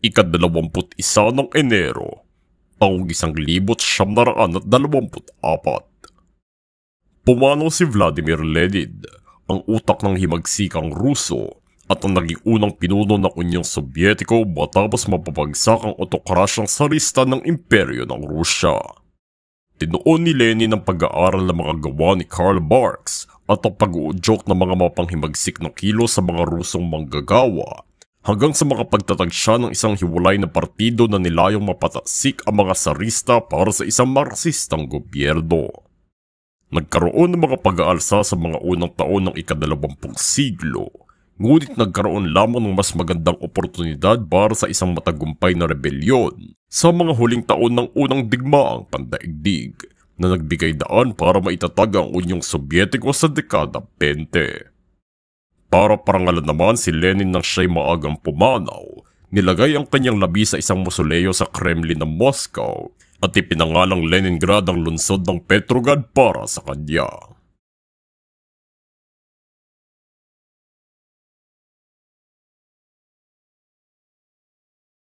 ika-21 ng Enero, taong 1924. Pumanaw si Vladimir Lenin, ang utak ng himagsikang Ruso at ang naging unang pinuno ng Unyong Sobyetiko matapos mapapagsak ang otokrasyang sarista ng Imperyo ng Rusya. Tinuon ni Lenin ang pag-aaral ng mga gawa ni Karl Marx at ang pag-uudyok ng mga mapanghimagsik na kilos sa mga Rusong manggagawa hanggang sa makapagtatag siya ng isang hiwalay na partido na nilayong mapatasik ang mga sarista para sa isang marxistang gobyerno. Nagkaroon ng mga pag-aalsa sa mga unang taon ng ika-20 siglo, ngunit nagkaroon lamang ng mas magandang oportunidad para sa isang matagumpay na rebelyon sa mga huling taon ng unang digmaang pandaigdig na nagbigay daan para maitatag ang Unyong Sobyetiko sa dekada 20. Para parangalan naman si Lenin nang siya'y maagang pumanaw, nilagay ang kanyang labi sa isang mausoleo sa Kremlin ng Moscow at ipinangalang Leningrad ang lungsod ng Petrograd para sa kanya.